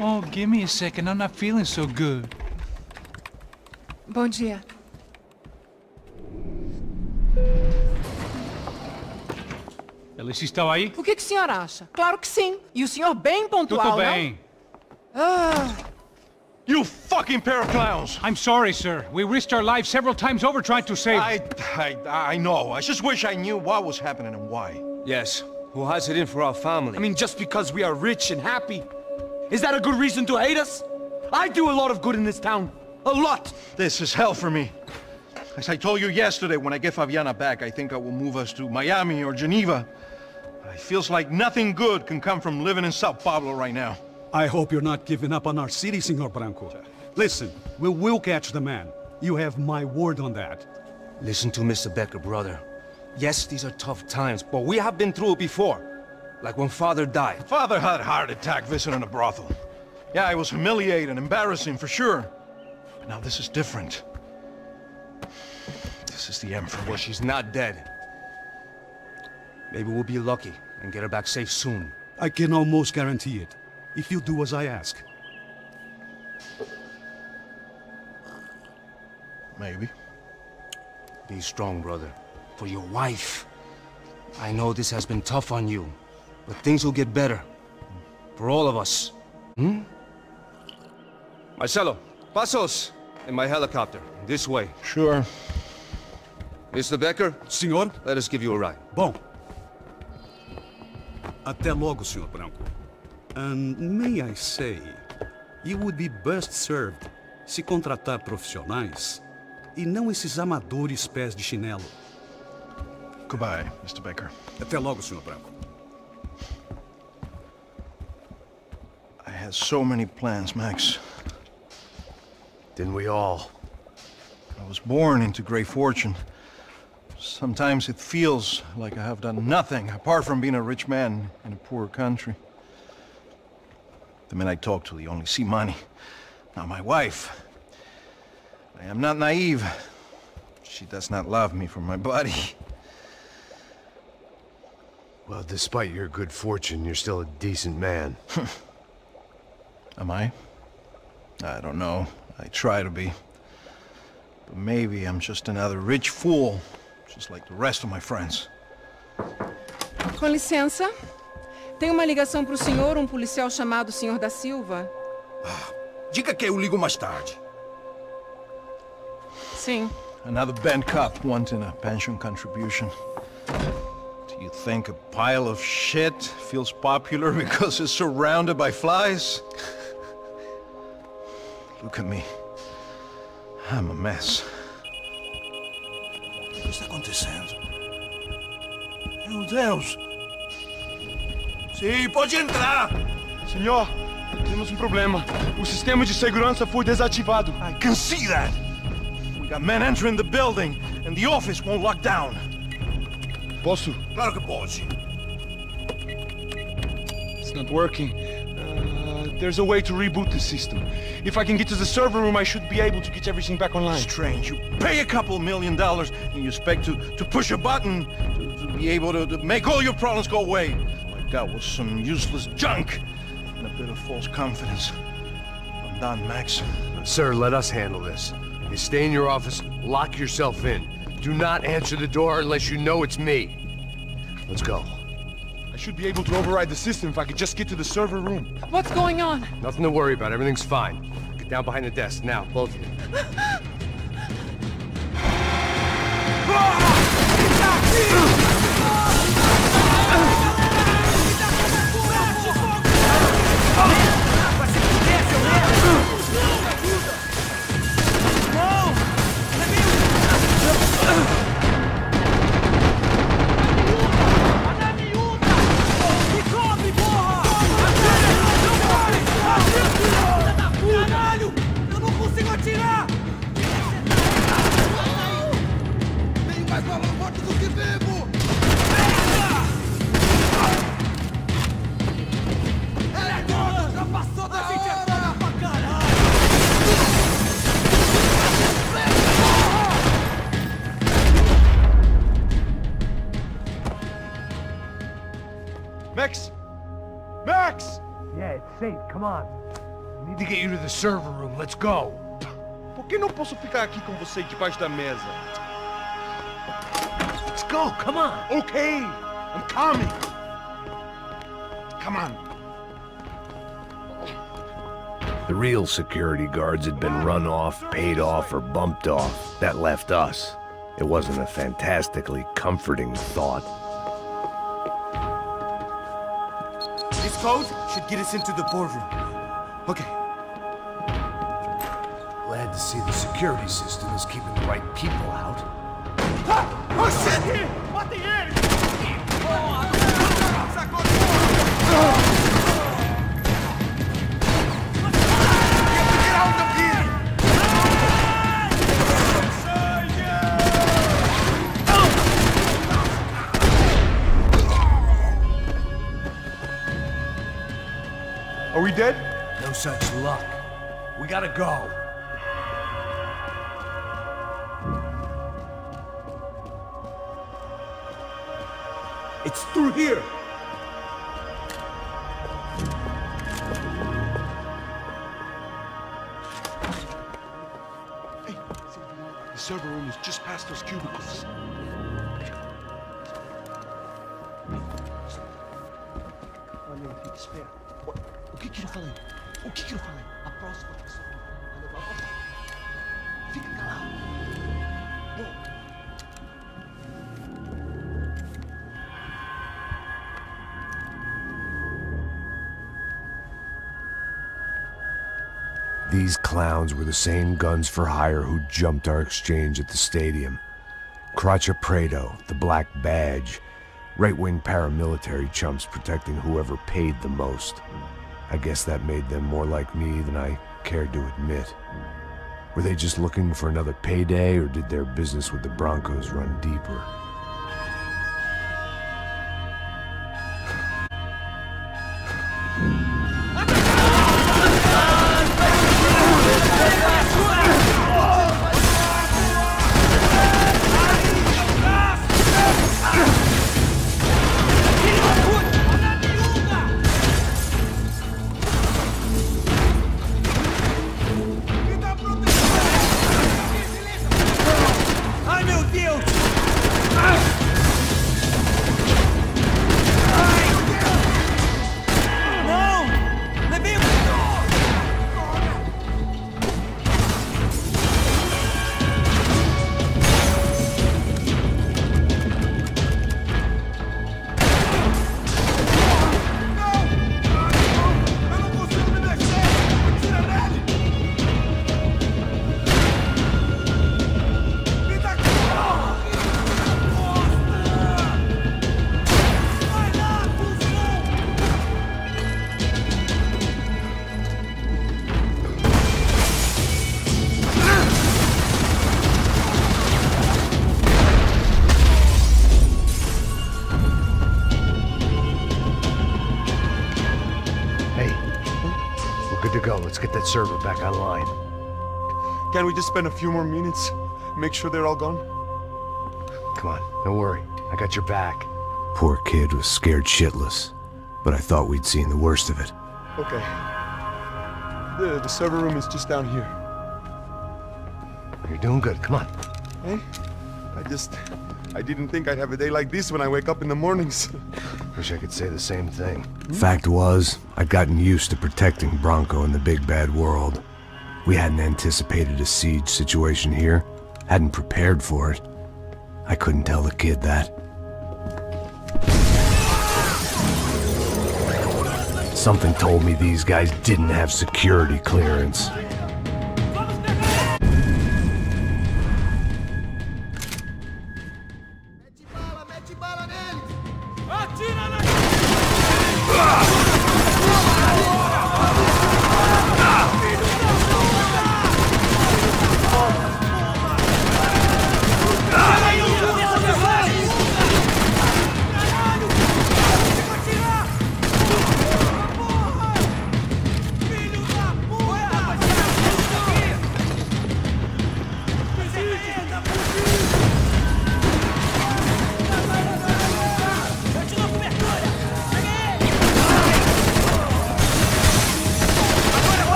Oh, give me a second. I'm not feeling so good. Bom dia. Alice estava aí? O que o senhor acha? Claro que sim. E o senhor bem pontual, Tudo bem. You fucking pair of clowns! I'm sorry, sir. We risked our lives several times over trying to save... I know. I just wish I knew what was happening and why. Yes. Who has it in for our family? I mean, just because we are rich and happy? Is that a good reason to hate us? I do a lot of good in this town. A lot! This is hell for me. As I told you yesterday, when I get Fabiana back, I think I will move us to Miami or Geneva. It feels like nothing good can come from living in Sao Paulo right now. I hope you're not giving up on our city, Senor Branco. Listen, we will catch the man. You have my word on that. Listen to Mr. Becker, brother. Yes, these are tough times, but we have been through it before. Like when Father died. Father had a heart attack visiting a brothel. Yeah, it was humiliating, embarrassing, for sure. But now this is different. This is the end for me. Well, she's not dead. Maybe we'll be lucky and get her back safe soon. I can almost guarantee it, if you do as I ask. Maybe. Be strong, brother. For your wife. I know this has been tough on you, but things will get better. For all of us. Hmm? Marcelo, pasos in my helicopter. This way. Sure. Mr. Becker? Senhor? Let us give you a ride. Bom. Até logo, Senhor Branco. And may I say, you would be best served se contratar profissionais e não esses amadores pés de chinelo. Goodbye, Mr. Becker. Até logo, Senhor Branco. I had so many plans, Max. Didn't we all? I was born into great fortune. Sometimes it feels like I have done nothing apart from being a rich man in a poor country. The men I talk to, they only see money. Now my wife, I am not naive. She does not love me for my body. Well, despite your good fortune, you're still a decent man. Am I? I don't know. I try to be. But maybe I'm just another rich fool, just like the rest of my friends. Com licença. Tem uma ligação para o senhor, um policial chamado Sr. da Silva. Diga que eu ligo mais tarde. Sim. Another band cop wanting a pension contribution. Do you think a pile of shit feels popular because it's surrounded by flies? Look at me. I'm a mess. O que está acontecendo? Meu Deus! Sim, pode entrar! Senhor, temos um problema. O sistema de segurança foi desativado. I can see that! We got men entering the building, and the office won't lock down. Posso? Claro que pode. It's not working. There's a way to reboot the system. If I can get to the server room, I should be able to get everything back online. Strange. You pay a couple $1 million, and you expect to push a button to be able to make all your problems go away. Like that was some useless junk and a bit of false confidence. I'm done, Max. Sir, let us handle this. You stay in your office, lock yourself in. Do not answer the door unless you know it's me. Let's go. I should be able to override the system if I could just get to the server room. What's going on? Nothing to worry about. Everything's fine. Get down behind the desk now, both of you. Max! Max! Yeah, it's safe. Come on. I need to get you to the server room. Let's go. Por que não posso ficar aqui com você debaixo da mesa? Let's go, come on. Okay, I'm coming. Come on. The real security guards had been run off, paid off, or bumped off. That left us. It wasn't a fantastically comforting thought. This code should get us into the boardroom. Okay. Glad to see the security system is keeping the right people out. Oh shit! What the hell? Get out of here! Are we dead? No such luck. We gotta go. It's through here! Hey, the server room is just past those cubicles. O que eu falei? O que eu falei? A próxima pessoa a levar a papai. Fica calado. These clowns were the same guns for hire who jumped our exchange at the stadium. Craccia Prado, the Black Badge, right-wing paramilitary chumps protecting whoever paid the most. I guess that made them more like me than I cared to admit. Were they just looking for another payday, or did their business with the Broncos run deeper? Let's get that server back online. Can't we just spend a few more minutes? Make sure they're all gone? Come on, don't worry. I got your back. Poor kid was scared shitless, but I thought we'd seen the worst of it. Okay. The server room is just down here. You're doing good, come on. Hey, I didn't think I'd have a day like this when I wake up in the mornings. Wish I could say the same thing. Fact was, I'd gotten used to protecting Bronco in the big bad world. We hadn't anticipated a siege situation here, hadn't prepared for it. I couldn't tell the kid that. Something told me these guys didn't have security clearance.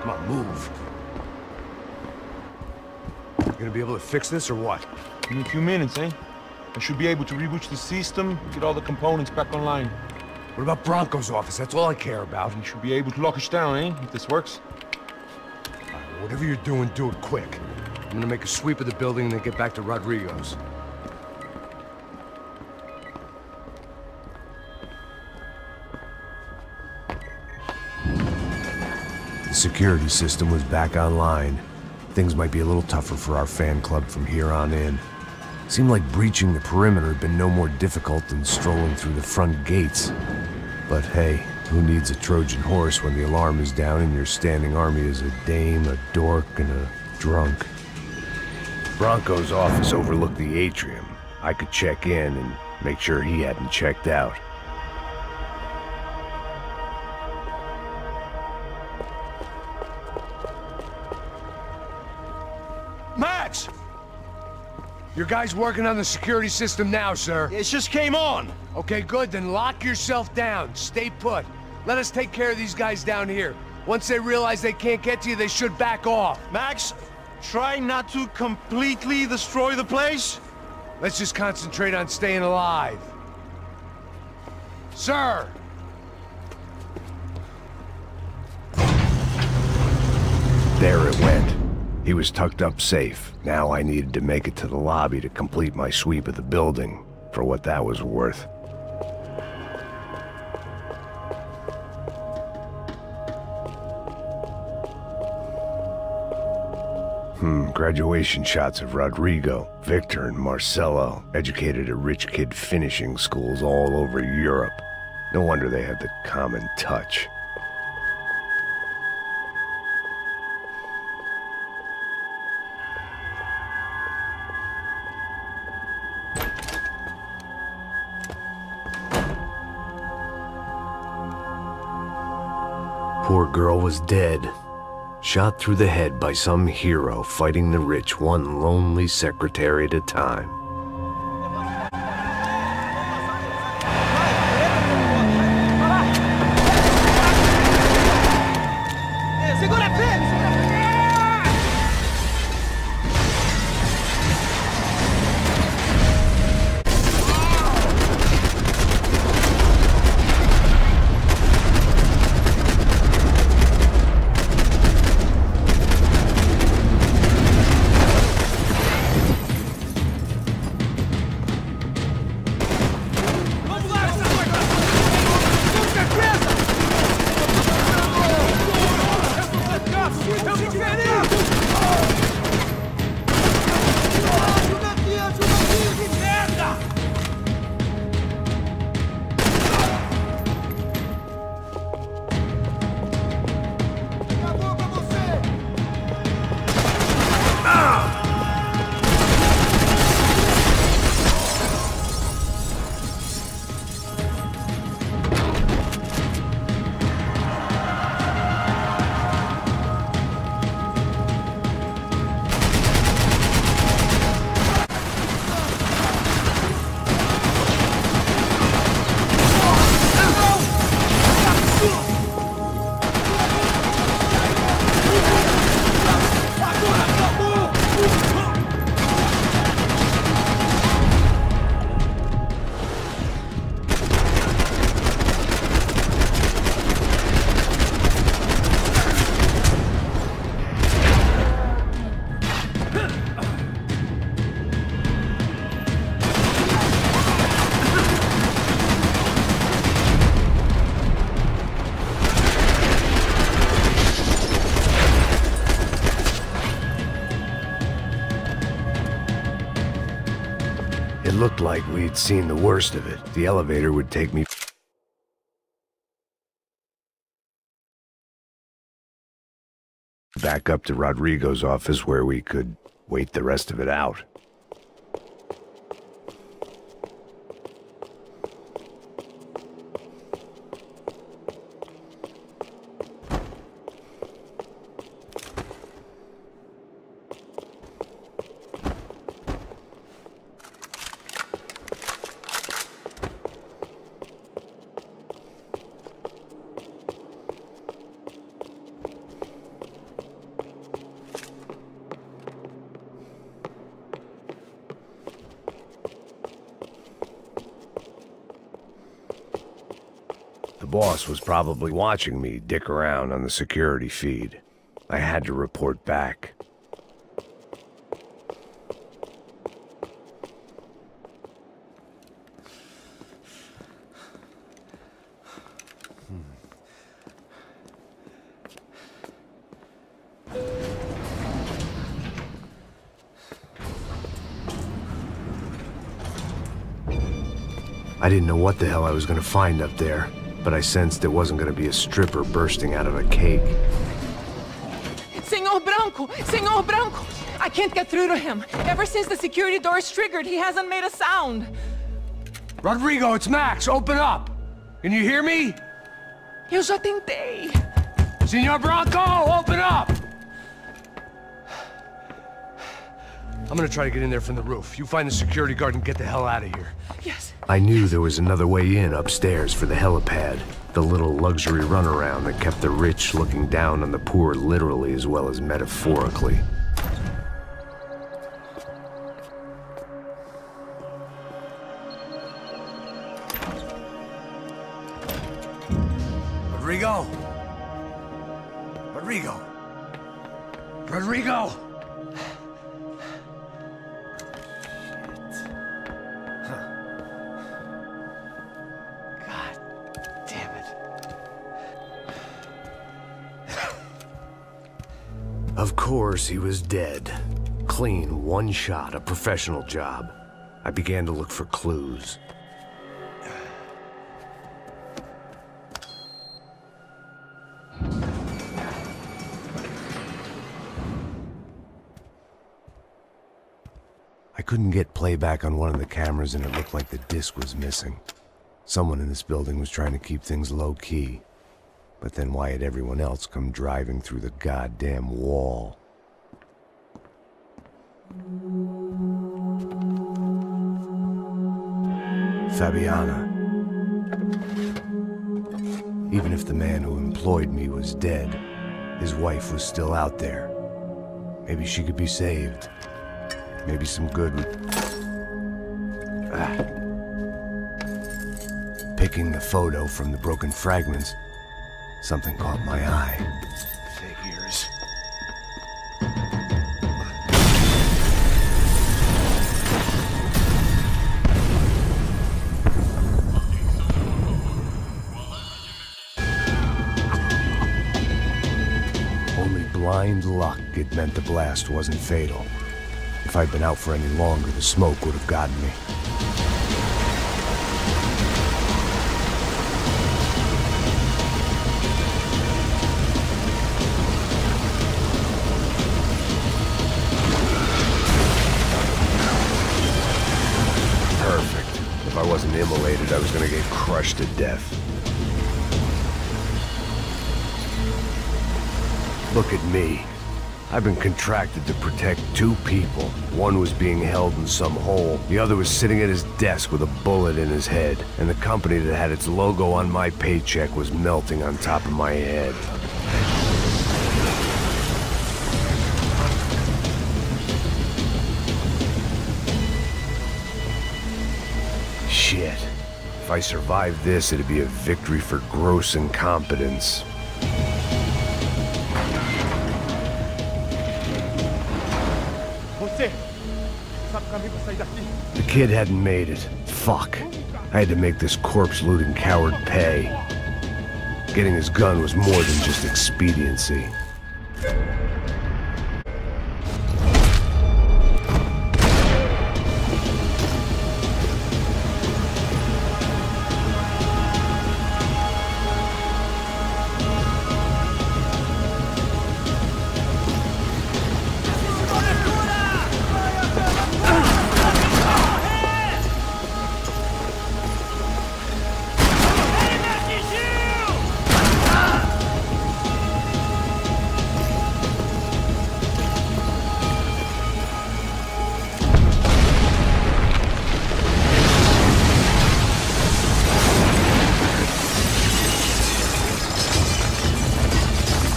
Come on, move. You gonna be able to fix this or what? In a few minutes, eh? I should be able to reboot the system, get all the components back online. What about Bronco's office? That's all I care about. You should be able to lock us down, eh? If this works. Whatever you're doing, do it quick. I'm gonna make a sweep of the building and then get back to Rodrigo's. The security system was back online. Things might be a little tougher for our fan club from here on in. Seemed like breaching the perimeter had been no more difficult than strolling through the front gates. But hey, who needs a Trojan horse when the alarm is down and your standing army is a dame, a dork, and a drunk? Bronco's office overlooked the atrium. I could check in and make sure he hadn't checked out. Max! Your guy's working on the security system now, sir. It just came on. Okay, good, then lock yourself down. Stay put. Let us take care of these guys down here. Once they realize they can't get to you, they should back off. Max, try not to completely destroy the place. Let's just concentrate on staying alive. Sir! There it went. He was tucked up safe. Now I needed to make it to the lobby to complete my sweep of the building, for what that was worth. Graduation shots of Rodrigo, Victor, and Marcelo, educated at rich kid finishing schools all over Europe. No wonder they had the common touch. Poor girl was dead. Shot through the head by some hero fighting the rich one lonely secretary at a time. It looked like we'd seen the worst of it. The elevator would take me back up to Rodrigo's office where we could wait the rest of it out. boss was probably watching me dick around on the security feed. I had to report back. I didn't know what the hell I was gonna find up there, but I sensed it wasn't gonna be a stripper bursting out of a cake. Senor Branco! Senor Branco! I can't get through to him. Ever since the security door is triggered, he hasn't made a sound. Rodrigo, it's Max. Open up. Can you hear me? Eu já tentei. Senor Branco, open up! I'm gonna try to get in there from the roof. You find the security guard and get the hell out of here. Yes. I knew there was another way in upstairs for the helipad, the little luxury runaround that kept the rich looking down on the poor literally as well as metaphorically. Rodrigo! Rodrigo! Rodrigo! Of course, he was dead. Clean, one shot, a professional job. I began to look for clues. I couldn't get playback on one of the cameras and it looked like the disc was missing. Someone in this building was trying to keep things low-key. But then why had everyone else come driving through the goddamn wall? Fabiana. Even if the man who employed me was dead, his wife was still out there. Maybe she could be saved. Maybe some good would... Picking the photo from the broken fragments, something caught my eye. Figures. Only blind luck it meant the blast wasn't fatal. If I'd been out for any longer, the smoke would have gotten me. If I wasn't immolated, I was gonna get crushed to death. Look at me. I've been contracted to protect two people. One was being held in some hole. The other was sitting at his desk with a bullet in his head. And the company that had its logo on my paycheck was melting on top of my head. Shit. If I survived this, it'd be a victory for gross incompetence. The kid hadn't made it. Fuck. I had to make this corpse-looting coward pay. Getting his gun was more than just expediency.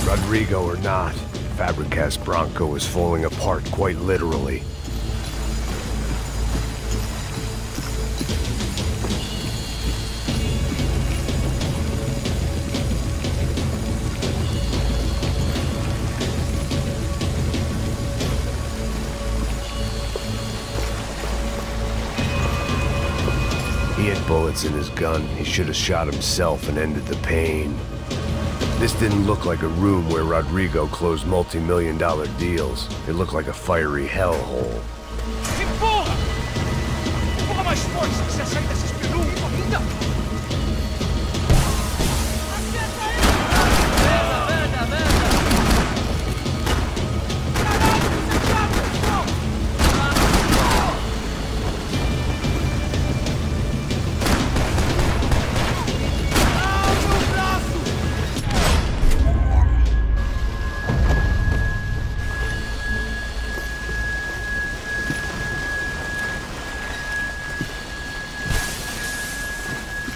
Rodrigo or not, Fabricast Bronco is falling apart quite literally. He had bullets in his gun. He should have shot himself and ended the pain. This didn't look like a room where Rodrigo closed multi-million-dollar deals. It looked like a fiery hellhole. Empurra! Empurra mais forte se quiser sair dessa espelunca, ainda!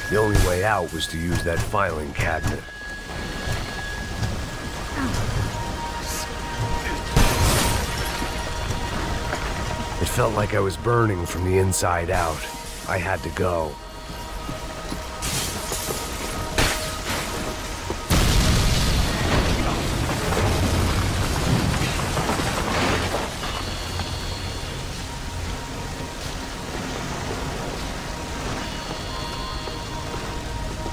The only way out was to use that filing cabinet. It felt like I was burning from the inside out. I had to go.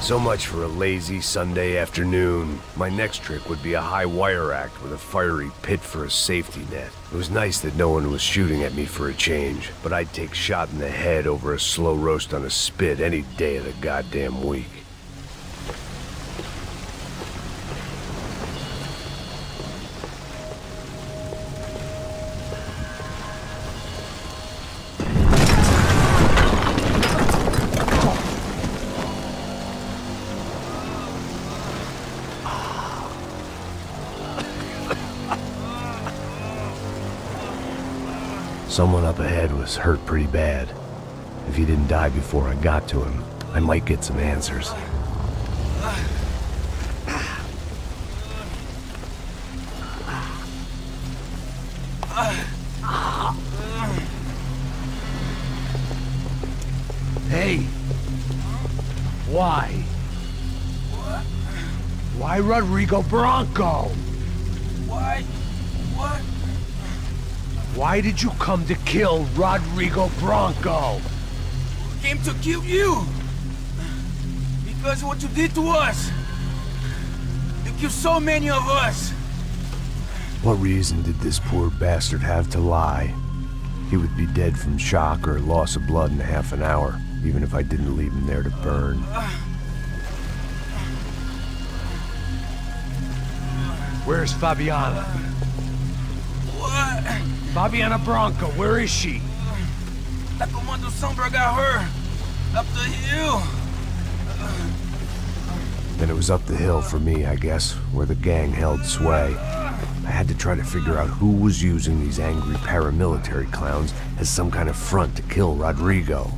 So much for a lazy Sunday afternoon. My next trick would be a high wire act with a fiery pit for a safety net. It was nice that no one was shooting at me for a change, but I'd take shot in the head over a slow roast on a spit any day of the goddamn week. Someone up ahead was hurt pretty bad. If he didn't die before I got to him, I might get some answers. Hey! Why? Why Rodrigo Bronco? Why? What? Why did you come to kill Rodrigo Bronco? Came to kill you! Because of what you did to us! You killed so many of us! What reason did this poor bastard have to lie? He would be dead from shock or loss of blood in half an hour, even if I didn't leave him there to burn. Where's Fabiana? What? Fabiana Bronco, where is she? That Comando Sombra got her! Up the hill! Then it was up the hill for me, I guess, where the gang held sway. I had to try to figure out who was using these angry paramilitary clowns as some kind of front to kill Rodrigo.